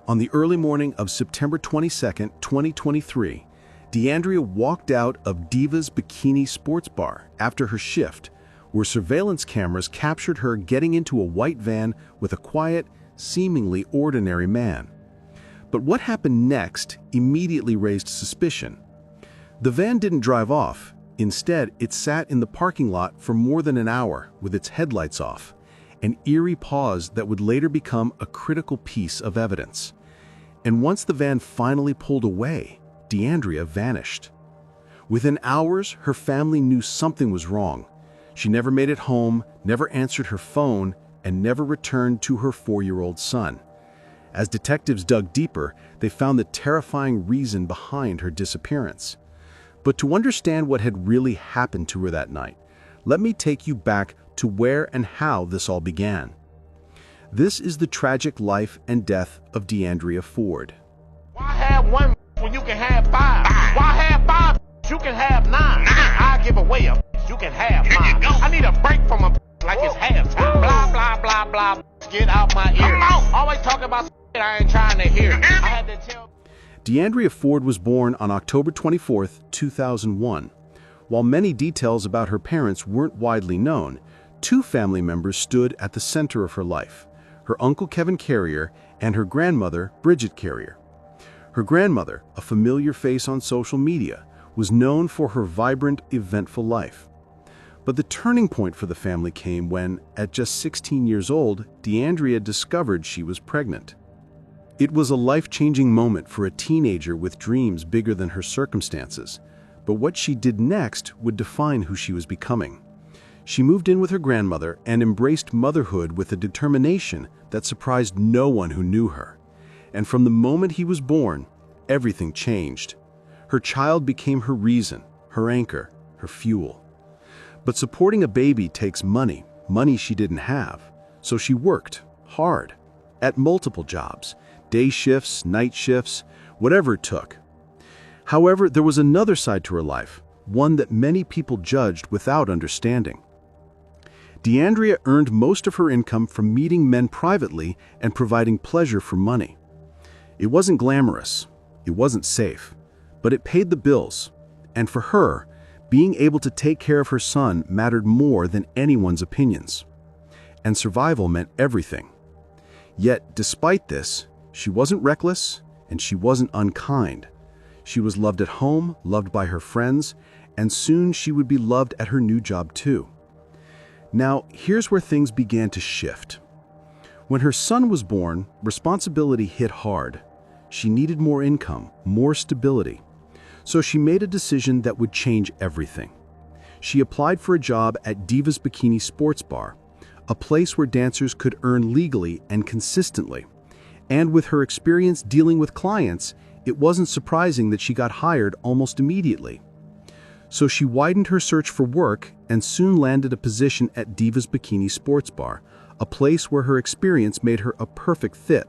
On the early morning of September 22nd, 2023, DeAndrea walked out of Diva's Bikini Sports Bar after her shift, where surveillance cameras captured her getting into a white van with a quiet, seemingly ordinary man. But what happened next immediately raised suspicion. The van didn't drive off. Instead, it sat in the parking lot for more than an hour with its headlights off, an eerie pause that would later become a critical piece of evidence. And once the van finally pulled away, DeAndrea vanished. Within hours, her family knew something was wrong. She never made it home, never answered her phone, and never returned to her 4-year-old son. As detectives dug deeper, they found the terrifying reason behind her disappearance. But to understand what had really happened to her that night, let me take you back to where and how this all began. This is the tragic life and death of DeAndrea Ford. Why have one when you can have five? Why have five? You can have nine. I give away a you can have mine. I need a break from a like it's halftime. Blah, blah, blah, blah. Get out my ear. Always talking about I ain't trying to hear. I had to tell. DeAndrea Ford was born on October 24, 2001. While many details about her parents weren't widely known, 2 family members stood at the center of her life: her uncle Kevin Carrier and her grandmother Bridget Carrier. Her grandmother, a familiar face on social media, was known for her vibrant, eventful life. But the turning point for the family came when, at just 16 years old, DeAndrea discovered she was pregnant. It was a life-changing moment for a teenager with dreams bigger than her circumstances, but what she did next would define who she was becoming. She moved in with her grandmother and embraced motherhood with a determination that surprised no one who knew her. And from the moment he was born, everything changed. Her child became her reason, her anchor, her fuel. But supporting a baby takes money she didn't have, so she worked hard at multiple jobs, day shifts, night shifts, whatever it took. However, there was another side to her life, one that many people judged without understanding. DeAndrea earned most of her income from meeting men privately and providing pleasure for money. It wasn't glamorous, it wasn't safe, but it paid the bills. And for her, being able to take care of her son mattered more than anyone's opinions. And survival meant everything. Yet, despite this, she wasn't reckless and she wasn't unkind. She was loved at home, loved by her friends, and soon she would be loved at her new job too. Now, here's where things began to shift. When her son was born, responsibility hit hard. She needed more income, more stability. So she made a decision that would change everything. She applied for a job at Diva's Bikini Sports Bar, a place where dancers could earn legally and consistently. And with her experience dealing with clients, it wasn't surprising that she got hired almost immediately. So she widened her search for work and soon landed a position at Diva's Bikini Sports Bar, a place where her experience made her a perfect fit.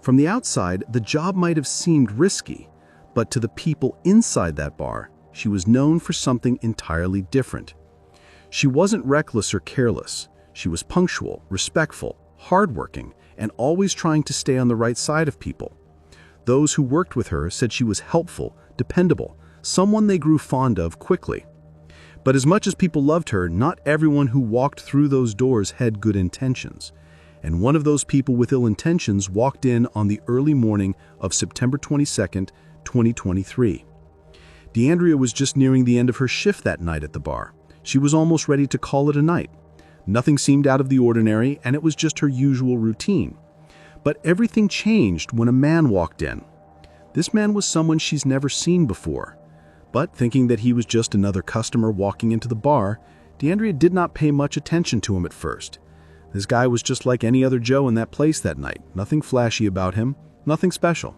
From the outside, the job might have seemed risky, but to the people inside that bar, she was known for something entirely different. She wasn't reckless or careless. She was punctual, respectful, hardworking, and always trying to stay on the right side of people. Those who worked with her said she was helpful, dependable, someone they grew fond of quickly. But as much as people loved her, not everyone who walked through those doors had good intentions. And one of those people with ill intentions walked in on the early morning of September 22nd, 2023. DeAndrea was just nearing the end of her shift that night at the bar. She was almost ready to call it a night. Nothing seemed out of the ordinary, and it was just her usual routine. But everything changed when a man walked in. This man was someone she's never seen before. But thinking that he was just another customer walking into the bar, DeAndrea did not pay much attention to him at first. This guy was just like any other Joe in that place that night. Nothing flashy about him, nothing special.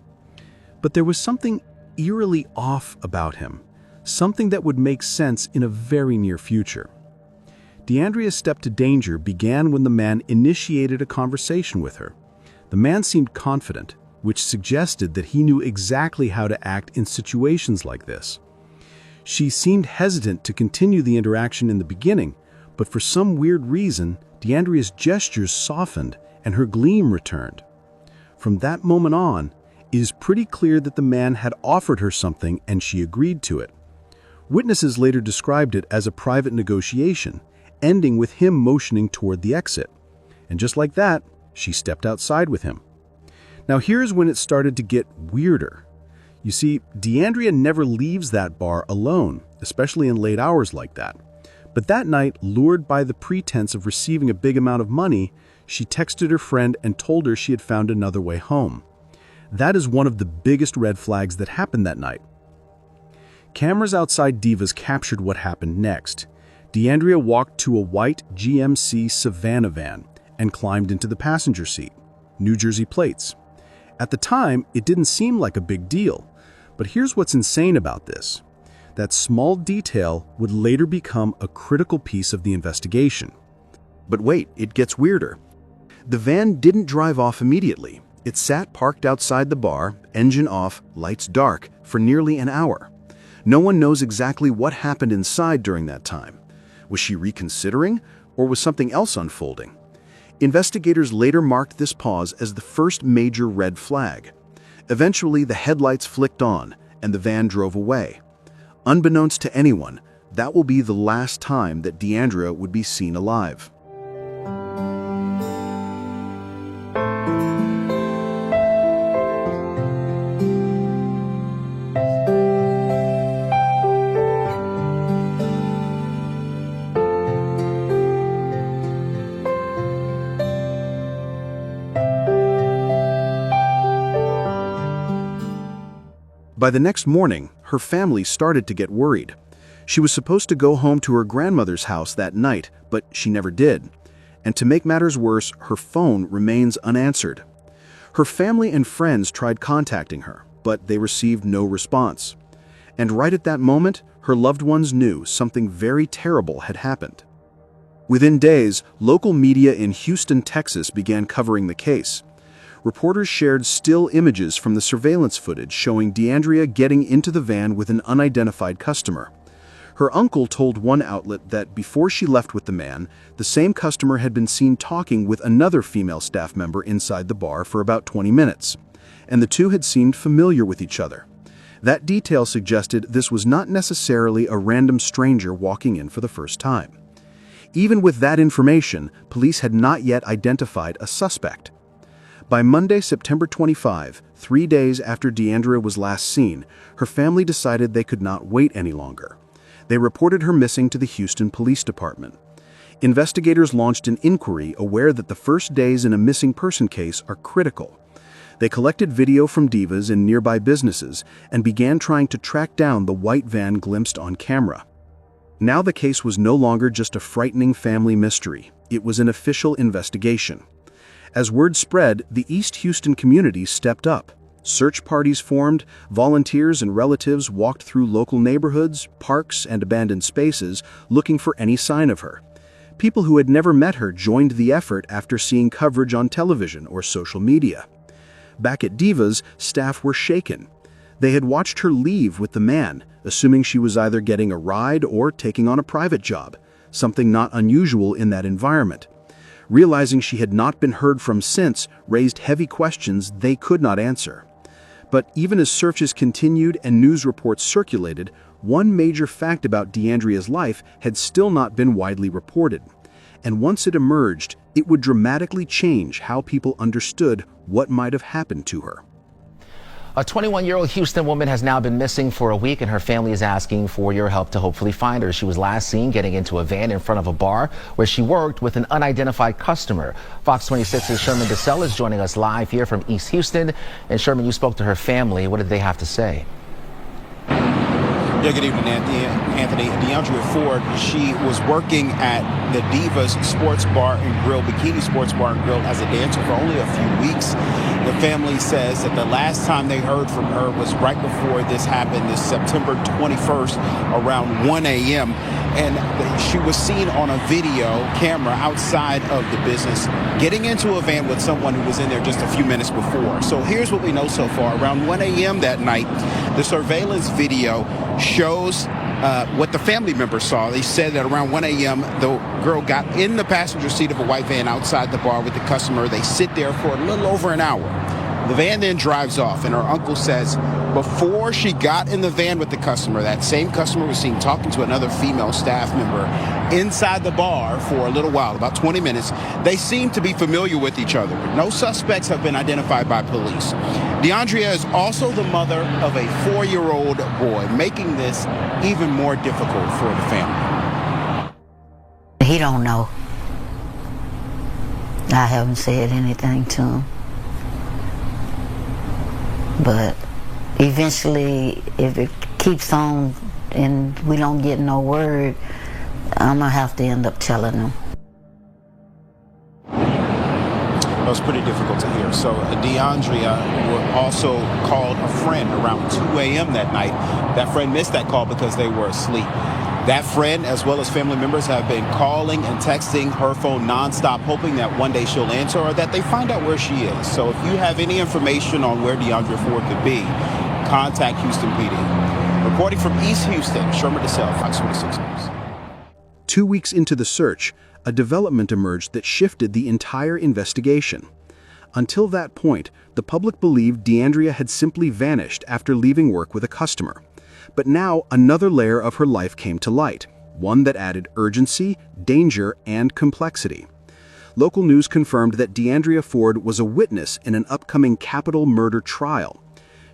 But there was something eerily off about him, something that would make sense in a very near future. DeAndrea's step to danger began when the man initiated a conversation with her. The man seemed confident, which suggested that he knew exactly how to act in situations like this. She seemed hesitant to continue the interaction in the beginning, but for some weird reason, DeAndrea's gestures softened and her gleam returned. From that moment on, it is pretty clear that the man had offered her something and she agreed to it. Witnesses later described it as a private negotiation, ending with him motioning toward the exit. And just like that, she stepped outside with him. Now here's when it started to get weirder. You see, DeAndrea never leaves that bar alone, especially in late hours like that. But that night, lured by the pretense of receiving a big amount of money, she texted her friend and told her she had found another way home. That is one of the biggest red flags that happened that night. Cameras outside Divas captured what happened next. DeAndrea walked to a white GMC Savannah van and climbed into the passenger seat. New Jersey plates. At the time, it didn't seem like a big deal. But here's what's insane about this. That small detail would later become a critical piece of the investigation. But wait, it gets weirder. The van didn't drive off immediately. It sat parked outside the bar, engine off, lights dark, for nearly an hour. No one knows exactly what happened inside during that time. Was she reconsidering, or was something else unfolding? Investigators later marked this pause as the first major red flag. Eventually, the headlights flicked on, and the van drove away. Unbeknownst to anyone, that will be the last time that DeAndrea would be seen alive. By the next morning, her family started to get worried. She was supposed to go home to her grandmother's house that night, but she never did. And to make matters worse, her phone remains unanswered. Her family and friends tried contacting her, but they received no response. And right at that moment, her loved ones knew something very terrible had happened. Within days, local media in Houston, Texas began covering the case. Reporters shared still images from the surveillance footage showing DeAndrea getting into the van with an unidentified customer. Her uncle told one outlet that before she left with the man, the same customer had been seen talking with another female staff member inside the bar for about 20 minutes, and the two had seemed familiar with each other. That detail suggested this was not necessarily a random stranger walking in for the first time. Even with that information, police had not yet identified a suspect. By Monday, September 25, 3 days after DeAndrea was last seen, her family decided they could not wait any longer. They reported her missing to the Houston Police Department. Investigators launched an inquiry, aware that the first days in a missing person case are critical. They collected video from Divas and nearby businesses and began trying to track down the white van glimpsed on camera. Now the case was no longer just a frightening family mystery. It was an official investigation. As word spread, the East Houston community stepped up. Search parties formed, volunteers and relatives walked through local neighborhoods, parks, and abandoned spaces looking for any sign of her. People who had never met her joined the effort after seeing coverage on television or social media. Back at Divas, staff were shaken. They had watched her leave with the man, assuming she was either getting a ride or taking on a private job, something not unusual in that environment. Realizing she had not been heard from since raised heavy questions they could not answer. But even as searches continued and news reports circulated, one major fact about DeAndrea's life had still not been widely reported. And once it emerged, it would dramatically change how people understood what might have happened to her. A 21-year-old Houston woman has now been missing for a week, and her family is asking for your help to hopefully find her. She was last seen getting into a van in front of a bar where she worked with an unidentified customer. Fox 26's Sherman DeSell is joining us live here from East Houston. And Sherman, you spoke to her family. What did they have to say? Yeah, good evening, Anthony. DeAndrea Ford, she was working at the Divas Sports Bar and Grill, Bikini Sports Bar and Grill, as a dancer for only a few weeks. The family says that the last time they heard from her was right before this happened, this September 21st, around 1 a.m. and she was seen on a video camera outside of the business getting into a van with someone who was in there just a few minutes before. So here's what we know so far. Around 1 a.m. that night, the surveillance video shows what the family members saw. They said that around 1 a.m., the girl got in the passenger seat of a white van outside the bar with the customer. They sit there for a little over an hour. The van then drives off, and her uncle says before she got in the van with the customer, that same customer was seen talking to another female staff member inside the bar for a little while, about 20 minutes. They seem to be familiar with each other. No suspects have been identified by police. DeAndrea is also the mother of a 4-year-old boy, making this even more difficult for the family. He don't know. I haven't said anything to him. But eventually, if it keeps on and we don't get no word, I'm gonna have to end up telling him. It was pretty difficult to hear. So DeAndrea also called a friend around 2 a.m. that night. That friend missed that call because they were asleep. That friend, as well as family members, have been calling and texting her phone nonstop, hoping that one day she'll answer or that they find out where she is. So if you have any information on where DeAndrea Ford could be, contact Houston PD. Reporting from East Houston, Sherman DeSalle, Fox 26 News. 2 weeks into the search, a development emerged that shifted the entire investigation. Until that point, the public believed DeAndrea had simply vanished after leaving work with a customer. But now another layer of her life came to light, one that added urgency, danger, and complexity. Local news confirmed that DeAndrea Ford was a witness in an upcoming capital murder trial.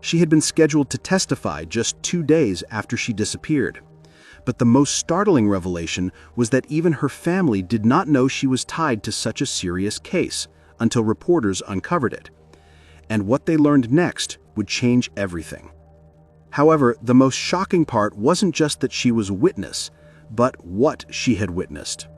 She had been scheduled to testify just 2 days after she disappeared. But the most startling revelation was that even her family did not know she was tied to such a serious case until reporters uncovered it. And what they learned next would change everything. However, the most shocking part wasn't just that she was a witness, but what she had witnessed.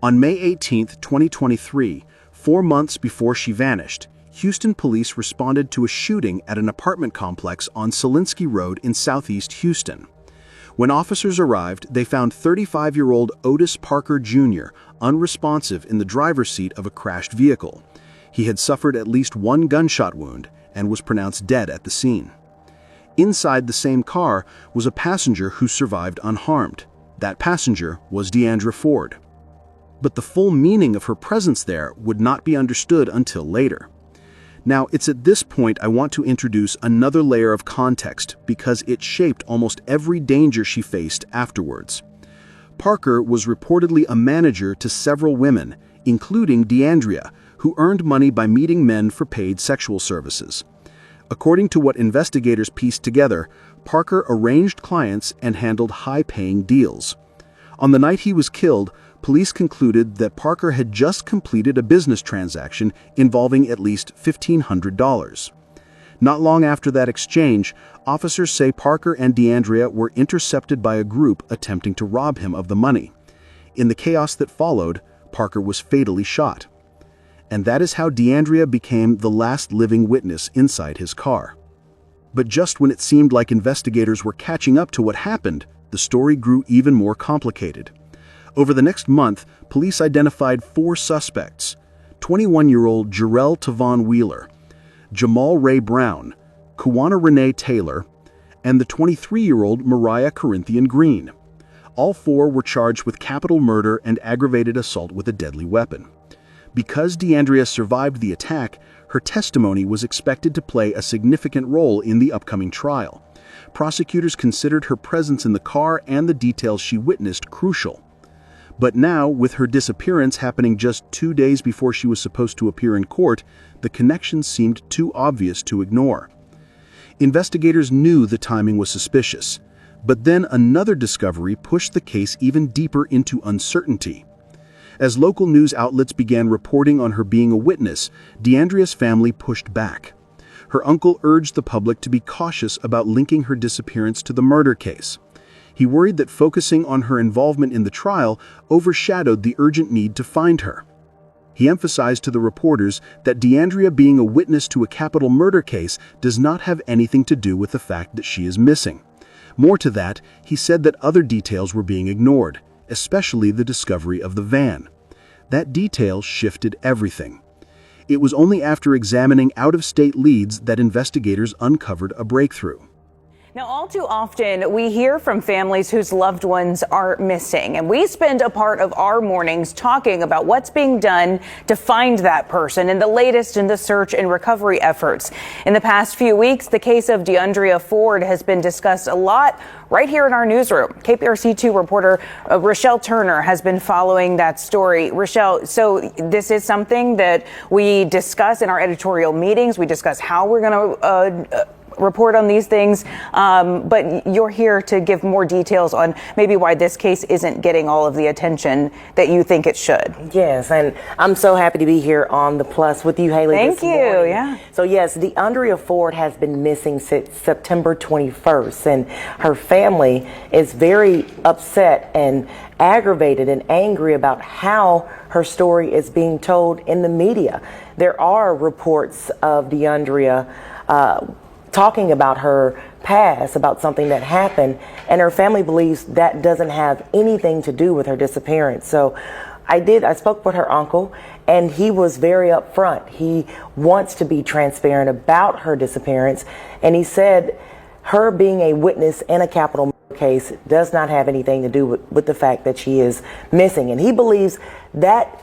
On May 18, 2023, 4 months before she vanished, Houston police responded to a shooting at an apartment complex on Selinsky Road in southeast Houston. When officers arrived, they found 35-year-old Otis Parker Jr. unresponsive in the driver's seat of a crashed vehicle. He had suffered at least one gunshot wound and was pronounced dead at the scene. Inside the same car was a passenger who survived unharmed. That passenger was DeAndrea Ford. But the full meaning of her presence there would not be understood until later. Now, it's at this point I want to introduce another layer of context because it shaped almost every danger she faced afterwards. Parker was reportedly a manager to several women, including DeAndrea, who earned money by meeting men for paid sexual services. According to what investigators pieced together, Parker arranged clients and handled high-paying deals. On the night he was killed, police concluded that Parker had just completed a business transaction involving at least $1,500. Not long after that exchange, officers say Parker and DeAndrea were intercepted by a group attempting to rob him of the money. In the chaos that followed, Parker was fatally shot. And that is how DeAndrea became the last living witness inside his car. But just when it seemed like investigators were catching up to what happened, the story grew even more complicated. Over the next month, police identified 4 suspects: 21-year-old Jarrell Tavon Wheeler, Jamal Ray Brown, Kuwana Renee Taylor, and the 23-year-old Mariah Corinthian Green. All 4 were charged with capital murder and aggravated assault with a deadly weapon. Because DeAndrea survived the attack, her testimony was expected to play a significant role in the upcoming trial. Prosecutors considered her presence in the car and the details she witnessed crucial. But now, with her disappearance happening just 2 days before she was supposed to appear in court, the connection seemed too obvious to ignore. Investigators knew the timing was suspicious, but then another discovery pushed the case even deeper into uncertainty. As local news outlets began reporting on her being a witness, DeAndrea's family pushed back. Her uncle urged the public to be cautious about linking her disappearance to the murder case. He worried that focusing on her involvement in the trial overshadowed the urgent need to find her. He emphasized to the reporters that DeAndrea being a witness to a capital murder case does not have anything to do with the fact that she is missing. More to that, he said that other details were being ignored, especially the discovery of the van. That detail shifted everything. It was only after examining out-of-state leads that investigators uncovered a breakthrough. Now, all too often, we hear from families whose loved ones are missing, and we spend a part of our mornings talking about what's being done to find that person and the latest in the search and recovery efforts. In the past few weeks, the case of DeAndrea Ford has been discussed a lot right here in our newsroom. KPRC2 reporter Rochelle Turner has been following that story. Rochelle, so this is something that we discuss in our editorial meetings. We discuss how we're going to report on these things, but you're here to give more details on maybe why this case isn't getting all of the attention that you think it should. Yes, and I'm so happy to be here on The Plus with you, Haley. Thank you. Yeah. So yes, DeAndrea Ford has been missing since September 21st, and her family is very upset and aggravated and angry about how her story is being told in the media. There are reports of DeAndrea talking about her past, about something that happened, and her family believes that doesn't have anything to do with her disappearance. So I spoke with her uncle, and he was very upfront. He wants to be transparent about her disappearance, and he said her being a witness in a capital murder case does not have anything to do with the fact that she is missing. And he believes that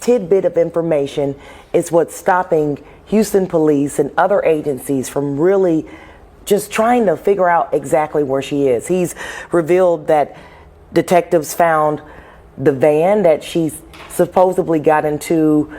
tidbit of information is what's stopping Houston police and other agencies from really just trying to figure out exactly where she is. He's revealed that detectives found the van that she supposedly got into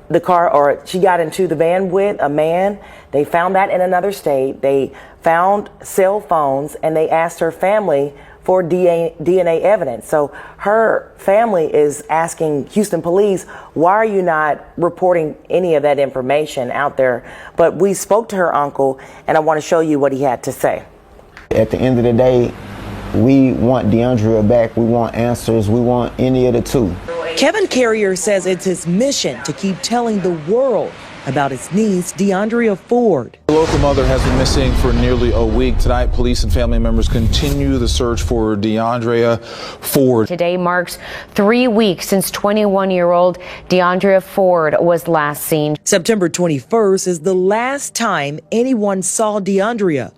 the car, or she got into the van with a man. They found that in another state. They found cell phones, and they asked her family for DNA evidence. So her family is asking Houston police, why are you not reporting any of that information out there? But we spoke to her uncle, and I want to show you what he had to say. At the end of the day, we want DeAndrea back. We want answers. We want any of the two. Kevin Carrier says it's his mission to keep telling the world about his niece, DeAndrea Ford. The local mother has been missing for nearly a week. Tonight, police and family members continue the search for DeAndrea Ford. Today marks 3 weeks since 21-year-old DeAndrea Ford was last seen. September 21st is the last time anyone saw DeAndrea.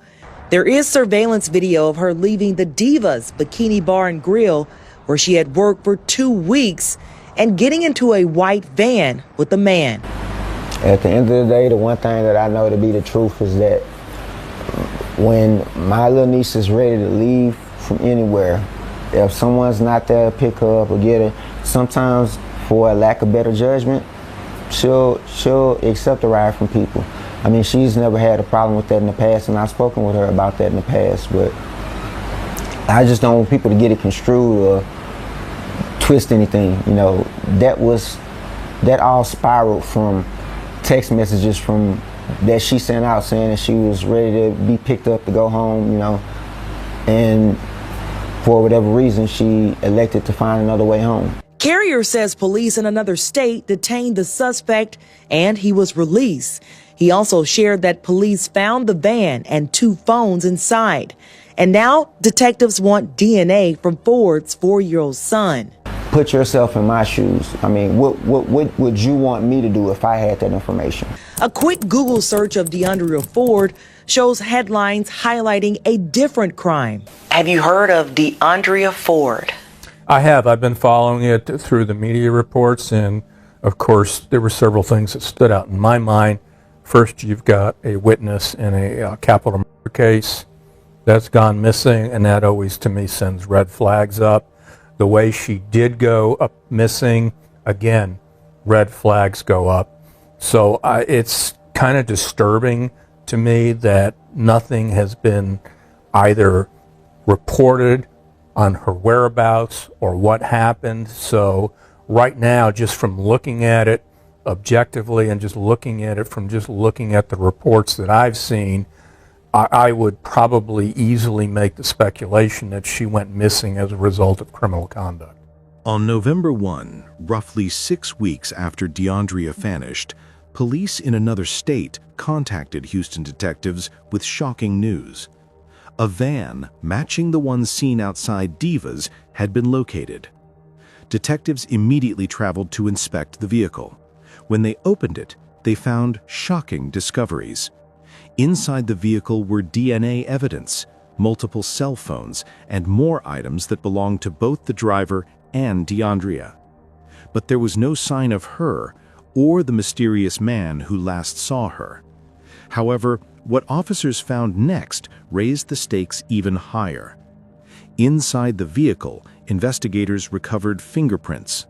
There is surveillance video of her leaving the Divas Bikini Bar and Grill, where she had worked for 2 weeks, and getting into a white van with a man. At the end of the day, the one thing that I know to be the truth is that when my little niece is ready to leave from anywhere, if someone's not there to pick her up or get her, sometimes for a lack of better judgment, she'll accept a ride from people. I mean, she's never had a problem with that in the past, and I've spoken with her about that in the past, but I just don't want people to get it construed or twist anything. You know, that all spiraled from text messages from that she sent out saying that she was ready to be picked up to go home, you know, and for whatever reason she elected to find another way home. Carrier says police in another state detained the suspect and he was released. He also shared that police found the van and 2 phones inside. And now detectives want DNA from Ford's 4-year-old son. Put yourself in my shoes. I mean, what would you want me to do if I had that information? A quick Google search of DeAndrea Ford shows headlines highlighting a different crime. Have you heard of DeAndrea Ford? I have. I've been following it through the media reports, and of course, there were several things that stood out in my mind. First, you've got a witness in a capital murder case that's gone missing, and that always, to me, sends red flags up. The way she did go up missing, again, red flags go up. So it's kind of disturbing to me that nothing has been either reported on her whereabouts or what happened. So right now, just from looking at it objectively and just looking at it from just looking at the reports that I've seen, I would probably easily make the speculation that she went missing as a result of criminal conduct. On November 1, roughly 6 weeks after DeAndrea vanished, police in another state contacted Houston detectives with shocking news. A van matching the one seen outside Divas had been located. Detectives immediately traveled to inspect the vehicle. When they opened it, they found shocking discoveries. Inside the vehicle were DNA evidence, multiple cell phones, and more items that belonged to both the driver and DeAndrea. But there was no sign of her or the mysterious man who last saw her. However, what officers found next raised the stakes even higher. Inside the vehicle, investigators recovered fingerprints.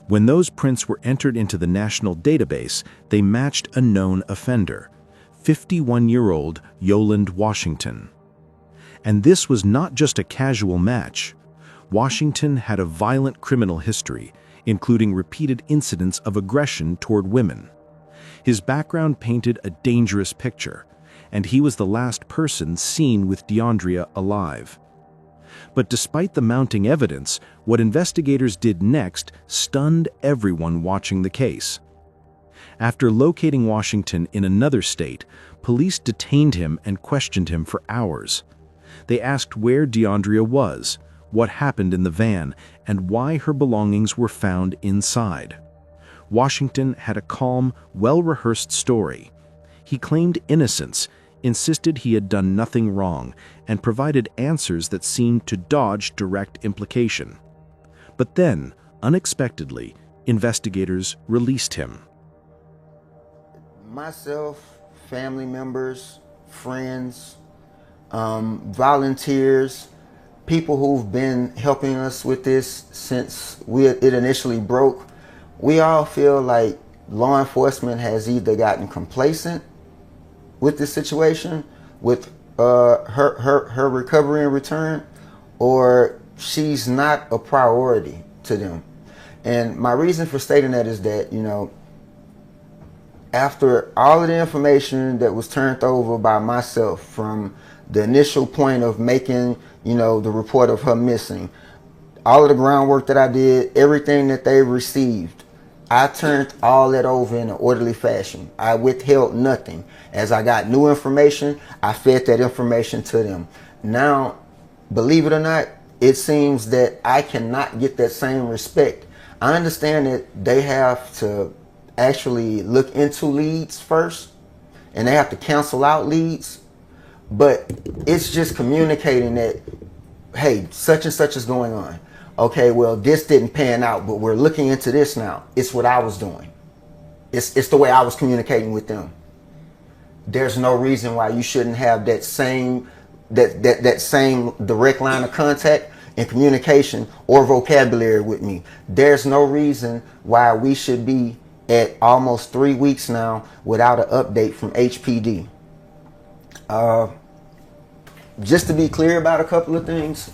When those prints were entered into the national database, they matched a known offender, 51-year-old Yolande Washington. And this was not just a casual match. Washington had a violent criminal history, including repeated incidents of aggression toward women. His background painted a dangerous picture, and he was the last person seen with DeAndrea alive. But despite the mounting evidence, what investigators did next stunned everyone watching the case. After locating Washington in another state, police detained him and questioned him for hours. They asked where DeAndrea was, what happened in the van, and why her belongings were found inside. Washington had a calm, well-rehearsed story. He claimed innocence, insisted he had done nothing wrong, and provided answers that seemed to dodge direct implication. But then, unexpectedly, investigators released him. Myself, family members, friends, volunteers, people who've been helping us with this since it initially broke, we all feel like law enforcement has either gotten complacent with this situation, with her recovery and return, or she's not a priority to them. And my reason for stating that is that, you know, after all of the information that was turned over by myself from the initial point of making, you know, the report of her missing, all of the groundwork that I did, everything that they received, I turned all that over in an orderly fashion. I withheld nothing. As I got new information, I fed that information to them. Now, believe it or not, it seems that I cannot get that same respect. I understand that they have to actually look into leads first, and they have to cancel out leads, but it's just communicating that, hey, such and such is going on. Okay, well, this didn't pan out, but we're looking into this now. It's what I was doing. It's the way I was communicating with them. There's no reason why you shouldn't have that same direct line of contact and communication or vocabulary with me. There's no reason why we should be at almost 3 weeks now without an update from HPD. Just to be clear about a couple of things,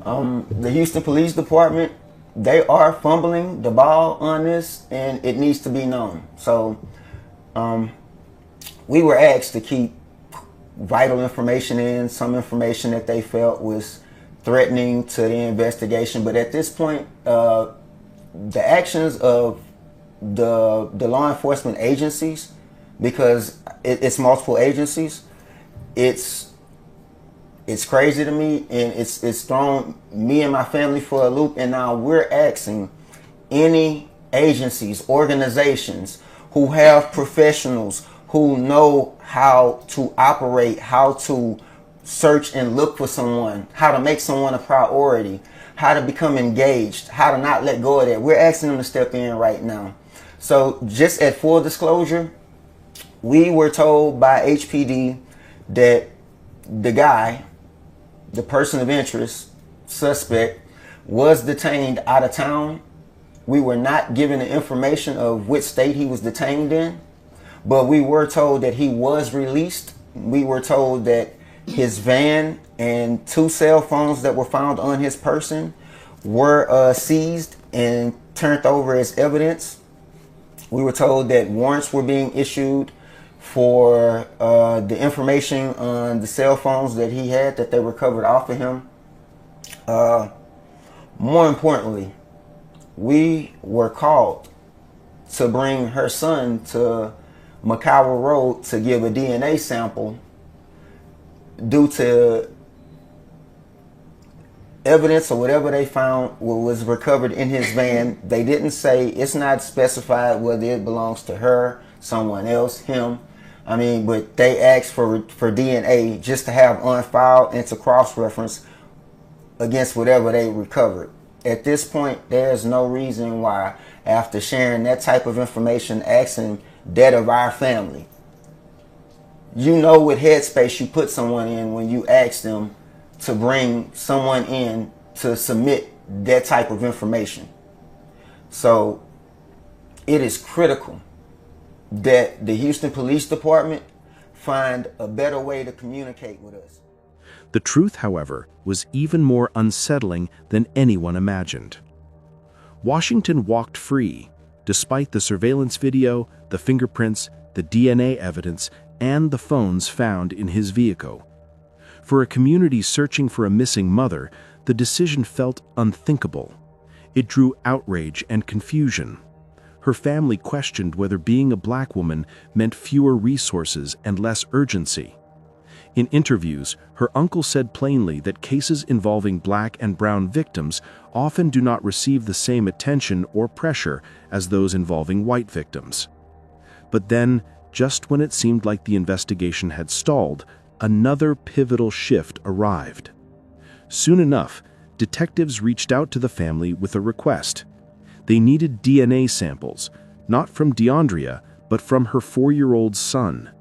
the Houston Police Department, they are fumbling the ball on this, and it needs to be known. So we were asked to keep vital information in, some information that they felt was threatening to the investigation. But at this point, the actions of the law enforcement agencies, because it's multiple agencies, it's crazy to me, and it's thrown me and my family for a loop. And now we're asking any agencies, organizations who have professionals who know how to operate, how to search and look for someone, how to make someone a priority, how to become engaged, how to not let go of that. We're asking them to step in right now. So just at full disclosure, we were told by HPD that the guy, the person of interest, suspect, was detained out of town. We were not given the information of which state he was detained in, but we were told that he was released. We were told that his van and 2 cell phones that were found on his person were seized and turned over as evidence. We were told that warrants were being issued for the information on the cell phones that he had, that they recovered off of him. More importantly, we were called to bring her son to McCower Road to give a DNA sample due to evidence or whatever they found was recovered in his van. They didn't say, it's not specified whether it belongs to her, someone else, him. I mean, but they asked for DNA just to have on file and to cross-reference against whatever they recovered. At this point, there's no reason why, after sharing that type of information, asking that of our family, you know what headspace you put someone in when you ask them to bring someone in to submit that type of information. So it is critical that the Houston Police Department find a better way to communicate with us. The truth, however, was even more unsettling than anyone imagined. Washington walked free, despite the surveillance video, the fingerprints, the DNA evidence, and the phones found in his vehicle. For a community searching for a missing mother, the decision felt unthinkable. It drew outrage and confusion. Her family questioned whether being a black woman meant fewer resources and less urgency. In interviews, her uncle said plainly that cases involving black and brown victims often do not receive the same attention or pressure as those involving white victims. But then, just when it seemed like the investigation had stalled, another pivotal shift arrived. Soon enough, detectives reached out to the family with a request. They needed DNA samples, not from DeAndrea, but from her 4-year-old son.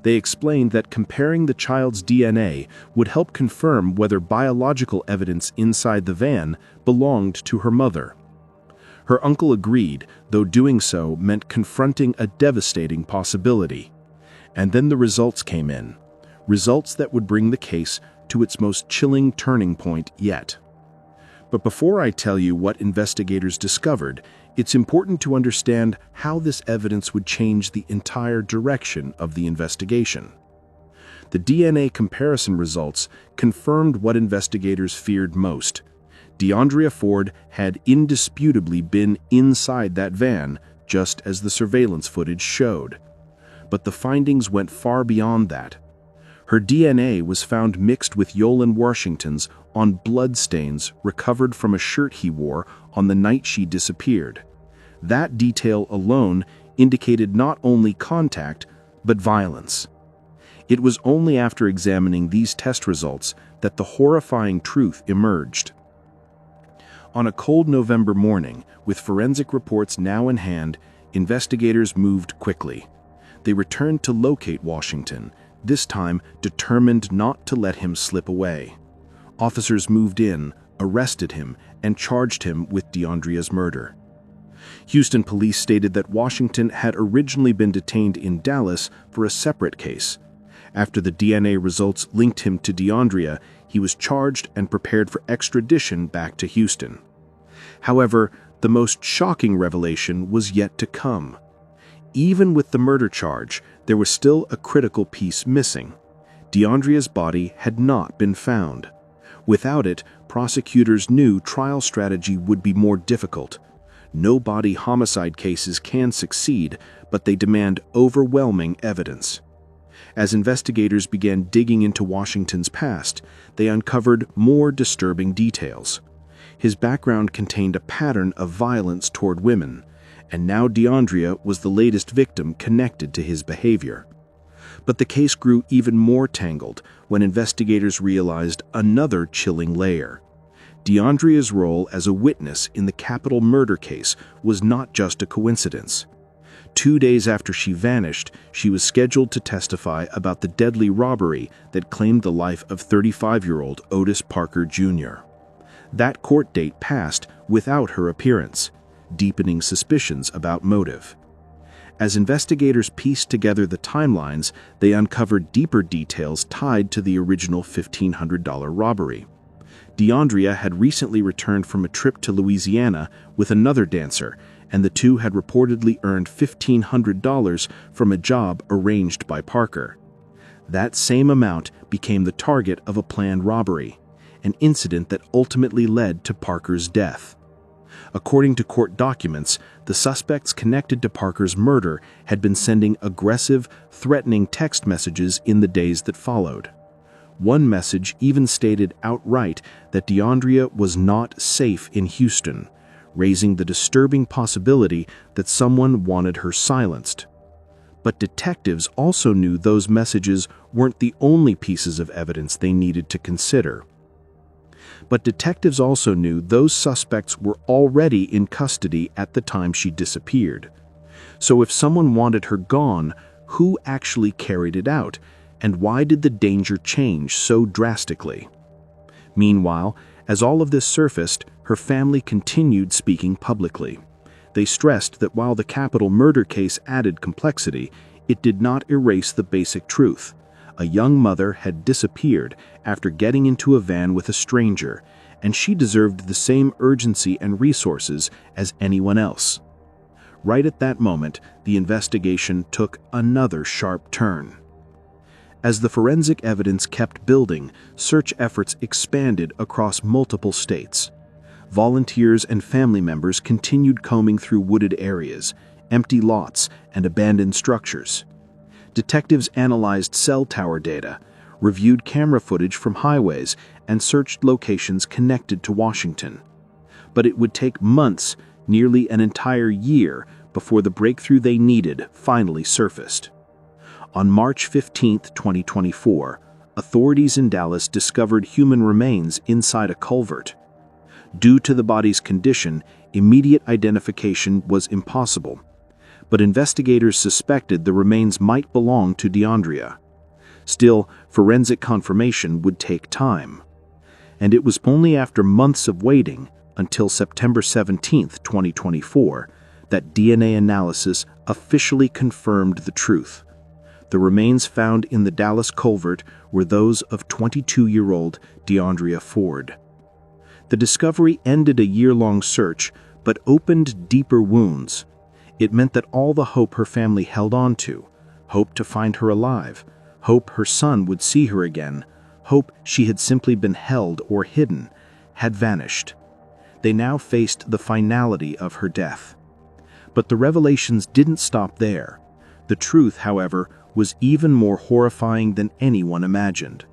They explained that comparing the child's DNA would help confirm whether biological evidence inside the van belonged to her mother. Her uncle agreed, though doing so meant confronting a devastating possibility. And then the results came in. Results that would bring the case to its most chilling turning point yet. But before I tell you what investigators discovered, it's important to understand how this evidence would change the entire direction of the investigation. The DNA comparison results confirmed what investigators feared most. DeAndrea Ford had indisputably been inside that van, just as the surveillance footage showed. But the findings went far beyond that. Her DNA was found mixed with Yolan Washington's on bloodstains recovered from a shirt he wore on the night she disappeared. That detail alone indicated not only contact, but violence. It was only after examining these test results that the horrifying truth emerged. On a cold November morning, with forensic reports now in hand, investigators moved quickly. They returned to locate Washington, this time determined not to let him slip away. Officers moved in, arrested him, and charged him with DeAndrea's murder. Houston police stated that Washington had originally been detained in Dallas for a separate case. After the DNA results linked him to DeAndrea, he was charged and prepared for extradition back to Houston. However, the most shocking revelation was yet to come. Even with the murder charge, there was still a critical piece missing. DeAndrea's body had not been found. Without it, prosecutors knew trial strategy would be more difficult. No body homicide cases can succeed, but they demand overwhelming evidence. As investigators began digging into Washington's past, they uncovered more disturbing details. His background contained a pattern of violence toward women, and now DeAndrea was the latest victim connected to his behavior. But the case grew even more tangled when investigators realized another chilling layer. DeAndrea's role as a witness in the capital murder case was not just a coincidence. 2 days after she vanished, she was scheduled to testify about the deadly robbery that claimed the life of 35-year-old Otis Parker Jr. That court date passed without her appearance, deepening suspicions about motive. As investigators pieced together the timelines, they uncovered deeper details tied to the original $1,500 robbery. DeAndrea had recently returned from a trip to Louisiana with another dancer, and the two had reportedly earned $1,500 from a job arranged by Parker. That same amount became the target of a planned robbery, an incident that ultimately led to Parker's death. According to court documents, the suspects connected to Parker's murder had been sending aggressive, threatening text messages in the days that followed. One message even stated outright that DeAndrea was not safe in Houston, raising the disturbing possibility that someone wanted her silenced. But detectives also knew those messages weren't the only pieces of evidence they needed to consider. But detectives also knew those suspects were already in custody at the time she disappeared. So if someone wanted her gone, who actually carried it out, and why did the danger change so drastically? Meanwhile, as all of this surfaced, her family continued speaking publicly. They stressed that while the capital murder case added complexity, it did not erase the basic truth. A young mother had disappeared after getting into a van with a stranger, and she deserved the same urgency and resources as anyone else. Right at that moment, the investigation took another sharp turn. As the forensic evidence kept building, search efforts expanded across multiple states. Volunteers and family members continued combing through wooded areas, empty lots, and abandoned structures. Detectives analyzed cell tower data, reviewed camera footage from highways, and searched locations connected to Washington. But it would take months, nearly an entire year, before the breakthrough they needed finally surfaced. On March 15, 2024, authorities in Dallas discovered human remains inside a culvert. Due to the body's condition, immediate identification was impossible, but investigators suspected the remains might belong to DeAndrea. Still, forensic confirmation would take time. And it was only after months of waiting, until September 17, 2024, that DNA analysis officially confirmed the truth. The remains found in the Dallas culvert were those of 22-year-old DeAndrea Ford. The discovery ended a year-long search, but opened deeper wounds. It meant that all the hope her family held on to, hope to find her alive, hope her son would see her again, hope she had simply been held or hidden, had vanished. They now faced the finality of her death. But the revelations didn't stop there. The truth, however, was even more horrifying than anyone imagined.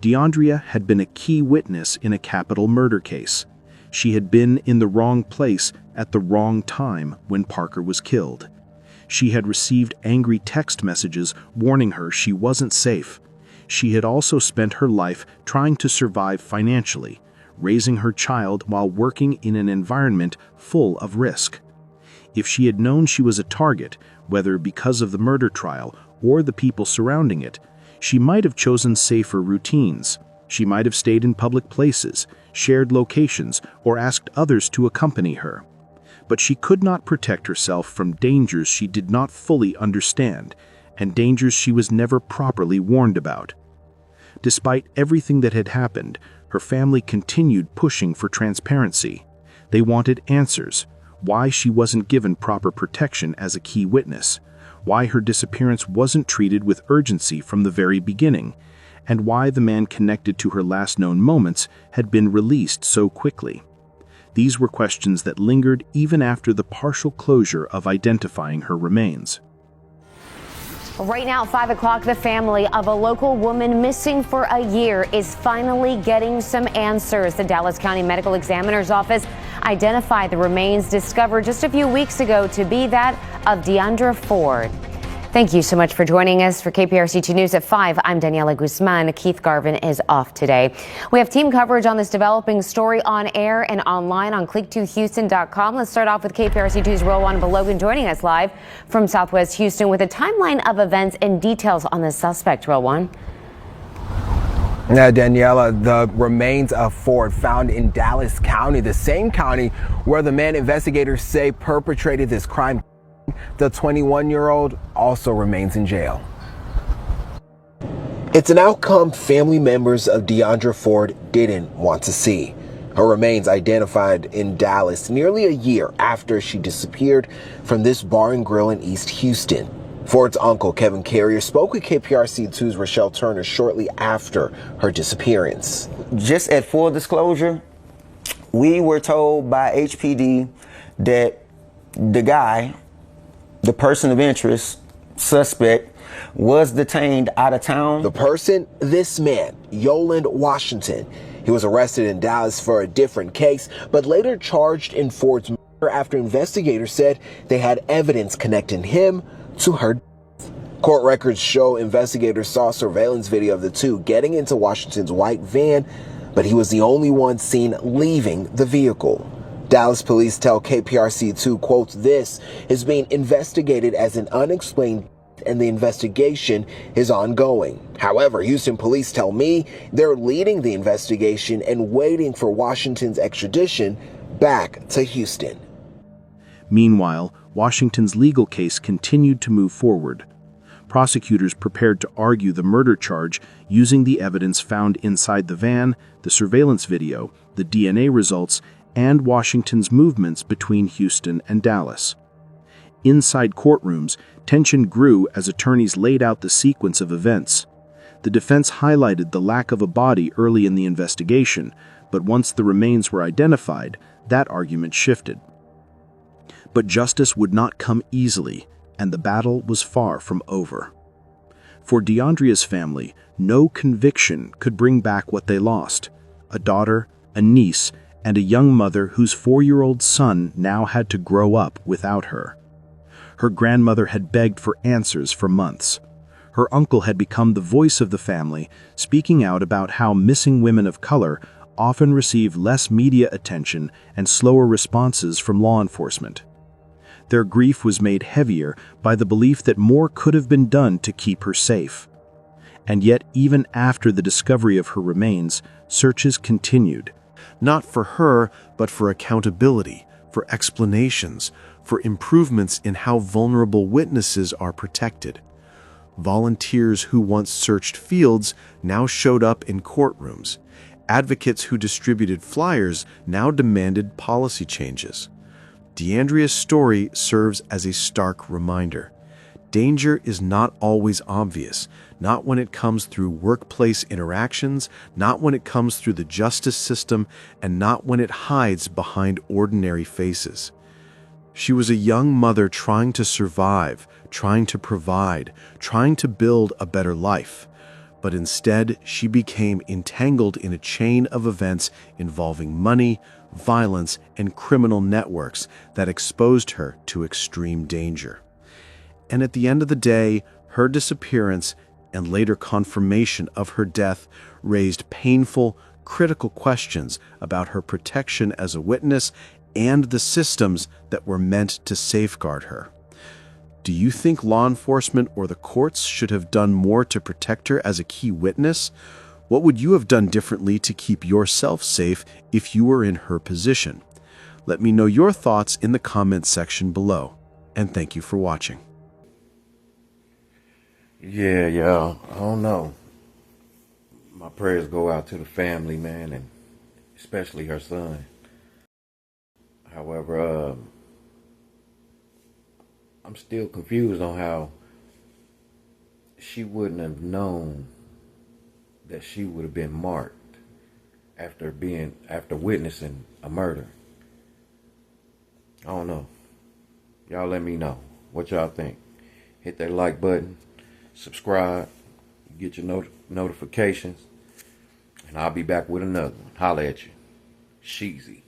DeAndrea had been a key witness in a capital murder case. She had been in the wrong place at the wrong time when Parker was killed. She had received angry text messages warning her she wasn't safe. She had also spent her life trying to survive financially, raising her child while working in an environment full of risk. If she had known she was a target, whether because of the murder trial or the people surrounding it, she might have chosen safer routines. She might have stayed in public places, shared locations, or asked others to accompany her. But she could not protect herself from dangers she did not fully understand, and dangers she was never properly warned about. Despite everything that had happened, her family continued pushing for transparency. They wanted answers: why she wasn't given proper protection as a key witness, why her disappearance wasn't treated with urgency from the very beginning, and why the man connected to her last known moments had been released so quickly. These were questions that lingered even after the partial closure of identifying her remains. Right now at 5 o'clock, the family of a local woman missing for a year is finally getting some answers. The Dallas County Medical Examiner's Office identified the remains discovered just a few weeks ago to be that of DeAndrea Ford. Thank you so much for joining us for KPRC2 News at 5. I'm Daniela Guzman. Keith Garvin is off today. We have team coverage on this developing story on air and online on click2houston.com. Let's start off with KPRC2's Rowan Balogan joining us live from Southwest Houston with a timeline of events and details on the suspect. Rowan. Now, Daniela, the remains of Ford found in Dallas County, the same county where the man investigators say perpetrated this crime. The 21-year-old also remains in jail. It's an outcome family members of DeAndrea Ford didn't want to see. Her remains identified in Dallas nearly a year after she disappeared from this bar and grill in East Houston. Ford's uncle, Kevin Carrier, spoke with KPRC2's Rochelle Turner shortly after her disappearance. Just at full disclosure, we were told by HPD that the person of interest, suspect, was detained out of town. The person, this man, Yoland Washington. He was arrested in Dallas for a different case, but later charged in Ford's murder after investigators said they had evidence connecting him to her death. Court records show investigators saw surveillance video of the two getting into Washington's white van, but he was the only one seen leaving the vehicle. Dallas police tell KPRC2, quote, "This is being investigated as an unexplained death and the investigation is ongoing." However, Houston police tell me they're leading the investigation and waiting for Washington's extradition back to Houston. Meanwhile, Washington's legal case continued to move forward. Prosecutors prepared to argue the murder charge using the evidence found inside the van, the surveillance video, the DNA results, and Washington's movements between Houston and Dallas. Inside courtrooms, tension grew as attorneys laid out the sequence of events. The defense highlighted the lack of a body early in the investigation, but once the remains were identified, that argument shifted. But justice would not come easily, and the battle was far from over. For DeAndrea's family, no conviction could bring back what they lost: a daughter, a niece, and a young mother whose 4-year-old son now had to grow up without her. Her grandmother had begged for answers for months. Her uncle had become the voice of the family, speaking out about how missing women of color often receive less media attention and slower responses from law enforcement. Their grief was made heavier by the belief that more could have been done to keep her safe. And yet, even after the discovery of her remains, searches continued. Not for her, but for accountability, for explanations, for improvements in how vulnerable witnesses are protected. Volunteers who once searched fields now showed up in courtrooms. Advocates who distributed flyers now demanded policy changes. DeAndrea's story serves as a stark reminder. Danger is not always obvious, not when it comes through workplace interactions, not when it comes through the justice system, and not when it hides behind ordinary faces. She was a young mother trying to survive, trying to provide, trying to build a better life. But instead, she became entangled in a chain of events involving money, violence, and criminal networks that exposed her to extreme danger. And at the end of the day, her disappearance and later confirmation of her death raised painful, critical questions about her protection as a witness and the systems that were meant to safeguard her. Do you think law enforcement or the courts should have done more to protect her as a key witness? What would you have done differently to keep yourself safe if you were in her position? Let me know your thoughts in the comments section below. And thank you for watching. Yeah, y'all, I don't know. My prayers go out to the family, man, and especially her son. However, I'm still confused on how she wouldn't have known that she would have been marked after witnessing a murder. I don't know. Y'all let me know what y'all think. Hit that like button, subscribe, get your notifications, and I'll be back with another one. Holla at you. Sheezy.